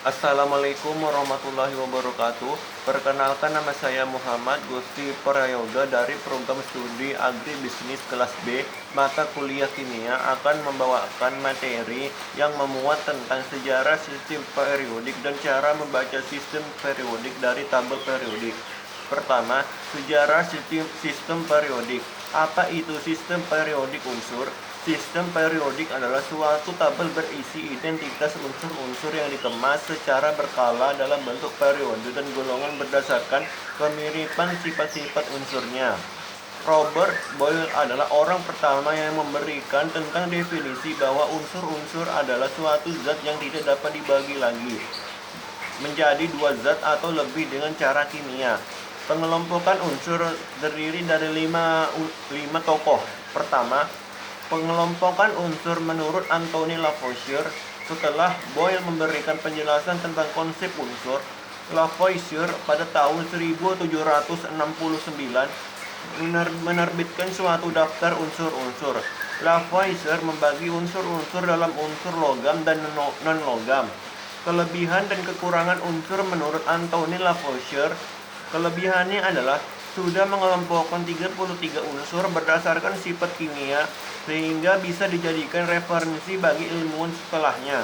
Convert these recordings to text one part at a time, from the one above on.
Assalamualaikum warahmatullahi wabarakatuh. Perkenalkan, nama saya Muhammad Gusti Prayoga dari program studi Agribisnis kelas B. Mata kuliah kimia akan membawakan materi yang memuat tentang sejarah sistem periodik dan cara membaca sistem periodik dari tabel periodik. Pertama, sejarah sistem periodik. Apa itu sistem periodik unsur? Sistem periodik adalah suatu tabel berisi identitas unsur-unsur yang dikemas secara berkala dalam bentuk periode dan golongan berdasarkan kemiripan sifat-sifat unsurnya. Robert Boyle adalah orang pertama yang memberikan tentang definisi bahwa unsur-unsur adalah suatu zat yang tidak dapat dibagi lagi menjadi dua zat atau lebih dengan cara kimia. Pengelompokan unsur terdiri dari lima tokoh. Pertama, pengelompokan unsur menurut Anthony Lavoisier. Setelah Boyle memberikan penjelasan tentang konsep unsur, Lavoisier pada tahun 1769 menerbitkan suatu daftar unsur-unsur. Lavoisier membagi unsur-unsur dalam unsur logam dan non-logam. Kelebihan dan kekurangan unsur menurut Anthony Lavoisier. Kelebihannya adalah sudah mengelompokkan 33 unsur berdasarkan sifat kimia sehingga bisa dijadikan referensi bagi ilmuwan setelahnya.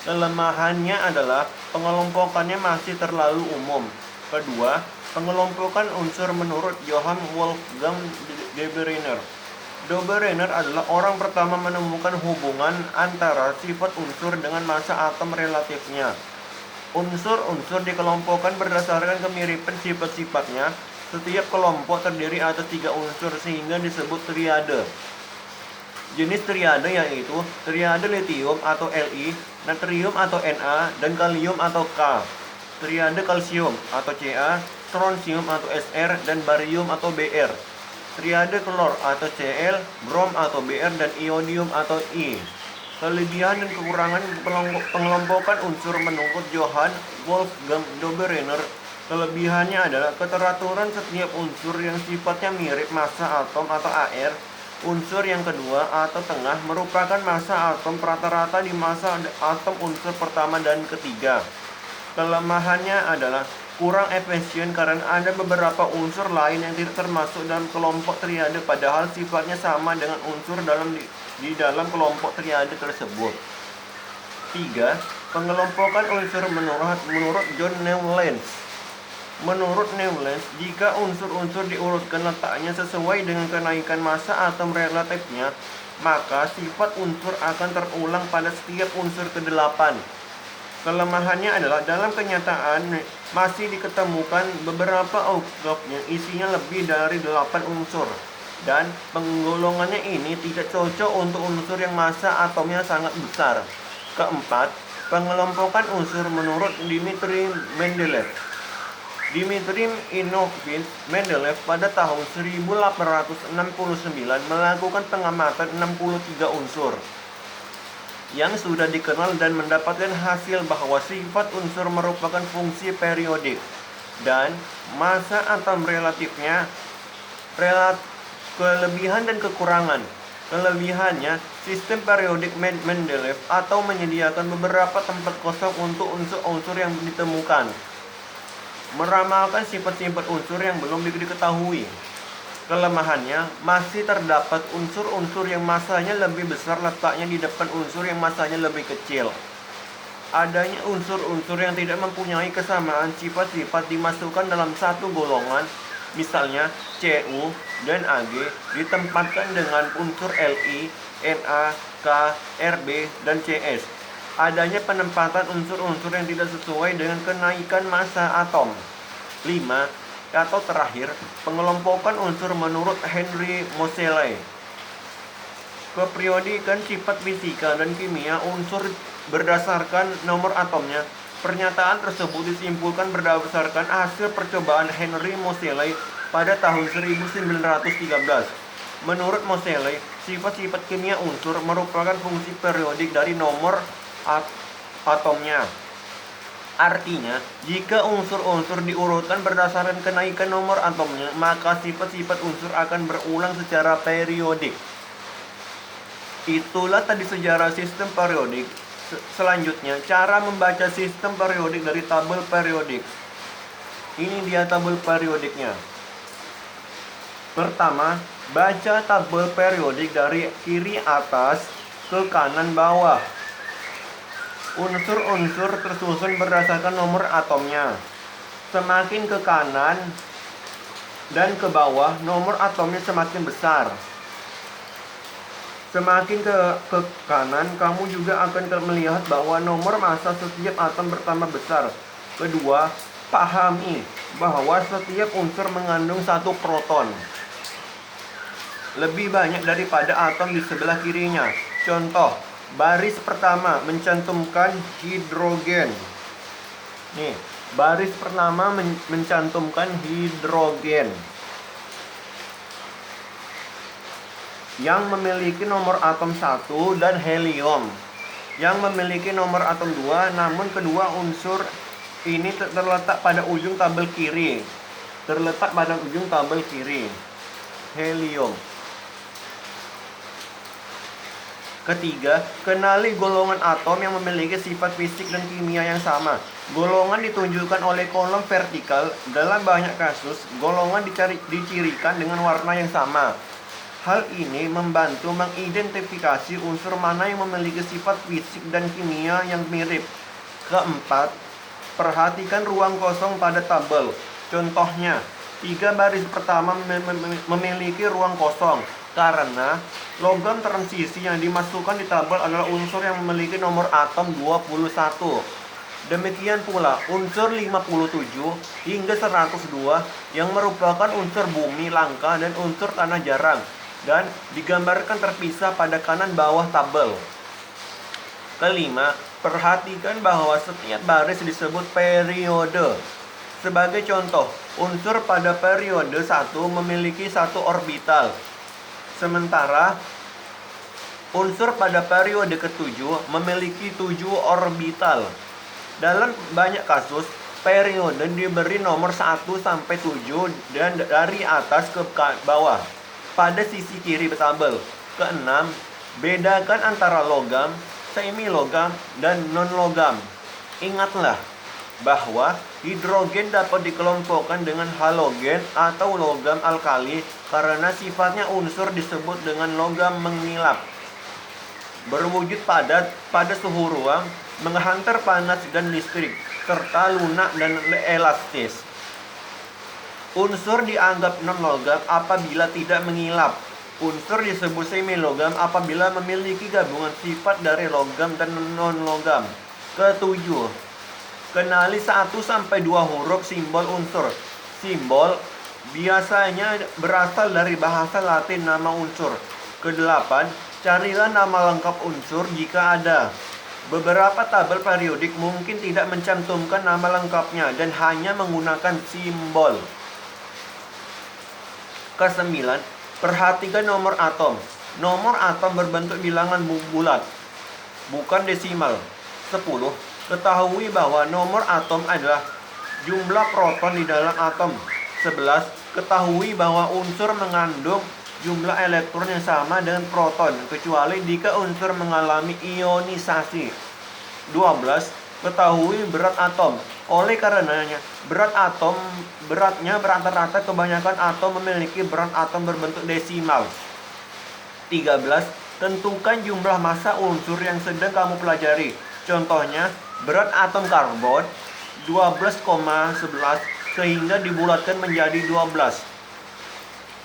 Kelemahannya adalah pengelompokannya masih terlalu umum. Kedua, pengelompokan unsur menurut Johann Wolfgang Dobereiner. Dobereiner adalah orang pertama menemukan hubungan antara sifat unsur dengan massa atom relatifnya. Unsur-unsur dikelompokkan berdasarkan kemiripan sifat-sifatnya. Setiap kelompok terdiri atas 3 unsur sehingga disebut triade. Jenis triade yaitu triade litium atau Li, natrium atau Na, dan kalium atau K. Triade kalsium atau Ca, strontium atau Sr, dan barium atau Br. Triade klor atau Cl, brom atau Br, dan iodium atau I. Kelebihan dan kekurangan pengelompokan unsur menurut Johann Wolfgang Dobereiner. Kelebihannya adalah keteraturan setiap unsur yang sifatnya mirip massa atom atau AR. Unsur yang kedua atau tengah merupakan massa atom rata-rata di massa atom unsur pertama dan ketiga. Kelemahannya adalah kurang efisien karena ada beberapa unsur lain yang tidak termasuk dalam kelompok triade padahal sifatnya sama dengan unsur di dalam kelompok triade tersebut. 3. Pengelompokan unsur menurut John Newlands. Menurut Newlands, jika unsur-unsur diurutkan letaknya sesuai dengan kenaikan massa atom relatifnya, maka sifat unsur akan terulang pada setiap unsur ke-8. Kelemahannya adalah dalam kenyataan masih diketemukan beberapa oktop yang isinya lebih dari 8 unsur dan penggolongannya ini tidak cocok untuk unsur yang massa atomnya sangat besar. Keempat, pengelompokan unsur menurut Dmitri Mendeleev. Dmitri Ivanovich Mendeleev pada tahun 1869 melakukan pengamatan 63 unsur yang sudah dikenal dan mendapatkan hasil bahwa sifat unsur merupakan fungsi periodik dan massa atom relatifnya. Kelebihan dan kekurangan. Kelebihannya, sistem periodik Mendeleev atau menyediakan beberapa tempat kosong untuk unsur-unsur yang ditemukan, meramalkan sifat-sifat unsur yang belum diketahui. Kelemahannya, masih terdapat unsur-unsur yang massanya lebih besar letaknya di depan unsur yang massanya lebih kecil. Adanya unsur-unsur yang tidak mempunyai kesamaan sifat-sifat dimasukkan dalam satu golongan, misalnya Cu dan Ag ditempatkan dengan unsur Li, Na, K, Rb, dan Cs. Adanya penempatan unsur-unsur yang tidak sesuai dengan kenaikan massa atom. 5. Atau terakhir, pengelompokan unsur menurut Henry Moseley. Keperiodikan sifat fisika dan kimia unsur berdasarkan nomor atomnya. Pernyataan tersebut disimpulkan berdasarkan hasil percobaan Henry Moseley pada tahun 1913. Menurut Moseley, sifat-sifat kimia unsur merupakan fungsi periodik dari nomor atomnya. Artinya, jika unsur-unsur diurutkan berdasarkan kenaikan nomor atomnya, maka sifat-sifat unsur akan berulang secara periodik. Itulah tadi sejarah sistem periodik. Selanjutnya, cara membaca sistem periodik dari tabel periodik. Ini dia tabel periodiknya. Pertama, baca tabel periodik dari kiri atas ke kanan bawah. Unsur-unsur tersusun berdasarkan nomor atomnya. Semakin ke kanan dan ke bawah, nomor atomnya semakin besar. Semakin ke kanan, kamu juga akan melihat bahwa nomor massa setiap atom bertambah besar. Kedua, pahami bahwa setiap unsur mengandung satu proton, lebih banyak daripada atom di sebelah kirinya. Contoh, baris pertama mencantumkan hidrogen. Nih, baris pertama mencantumkan hidrogen yang memiliki nomor atom 1, dan helium yang memiliki nomor atom 2, namun kedua unsur ini terletak pada ujung tabel kiri. Helium. Ketiga, kenali golongan atom yang memiliki sifat fisik dan kimia yang sama. Golongan ditunjukkan oleh kolom vertikal. Dalam banyak kasus, golongan dicirikan dengan warna yang sama. Hal ini membantu mengidentifikasi unsur mana yang memiliki sifat fisik dan kimia yang mirip. Keempat, perhatikan ruang kosong pada tabel. Contohnya, 3 baris pertama memiliki ruang kosong karena logam transisi yang dimasukkan di tabel adalah unsur yang memiliki nomor atom 21. Demikian pula unsur 57 hingga 102 yang merupakan unsur bumi langka dan unsur tanah jarang, dan digambarkan terpisah pada kanan bawah tabel. Kelima, perhatikan bahwa setiap baris disebut periode. Sebagai contoh, unsur pada periode 1 memiliki 1 orbital, sementara unsur pada periode ke-7 memiliki 7 orbital. Dalam banyak kasus, periode diberi nomor 1 sampai 7 dan dari atas ke bawah pada sisi kiri tabel. Keenam, bedakan antara logam, semi logam, dan non logam. Ingatlah bahwa hidrogen dapat dikelompokkan dengan halogen atau logam alkali karena sifatnya unsur disebut dengan logam mengilap, berwujud padat pada suhu ruang, menghantar panas dan listrik, serta lunak dan elastis. Unsur dianggap non-logam apabila tidak mengilap. Unsur disebut semi-logam apabila memiliki gabungan sifat dari logam dan non-logam. Ketujuh, kenali 1 sampai 2 huruf simbol unsur. Simbol biasanya berasal dari bahasa Latin nama unsur. Kedelapan, carilah nama lengkap unsur jika ada. Beberapa tabel periodik mungkin tidak mencantumkan nama lengkapnya dan hanya menggunakan simbol. Kesembilan, perhatikan nomor atom. Nomor atom berbentuk bilangan bulat, bukan desimal. 10. Ketahui bahwa nomor atom adalah jumlah proton di dalam atom. 11. Ketahui bahwa unsur mengandung jumlah elektron yang sama dengan proton, kecuali jika unsur mengalami ionisasi. 12. Ketahui berat atom. Oleh karenanya, beratnya rata-rata kebanyakan atom memiliki berat atom berbentuk desimal. 13. Tentukan jumlah massa unsur yang sedang kamu pelajari. Contohnya, berat atom karbon 12,11 sehingga dibulatkan menjadi 12.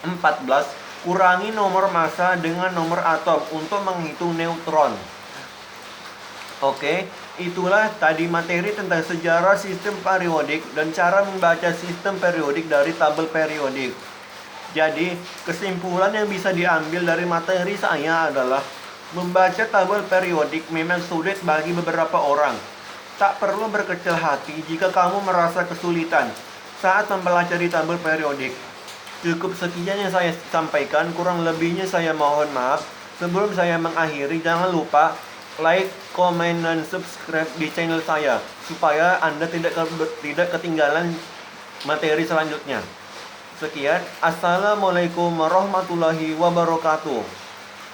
14. Kurangi nomor massa dengan nomor atom untuk menghitung neutron. Oke, itulah tadi materi tentang sejarah sistem periodik dan cara membaca sistem periodik dari tabel periodik. Jadi, kesimpulan yang bisa diambil dari materi saya adalah membaca tabel periodik memang sulit bagi beberapa orang. Tak perlu berkecil hati jika kamu merasa kesulitan saat mempelajari tabel periodik. Cukup sekian yang saya sampaikan, kurang lebihnya saya mohon maaf. Sebelum saya mengakhiri, jangan lupa like, komen, dan subscribe di channel saya supaya Anda tidak ketinggalan materi selanjutnya. Sekian, assalamualaikum warahmatullahi wabarakatuh.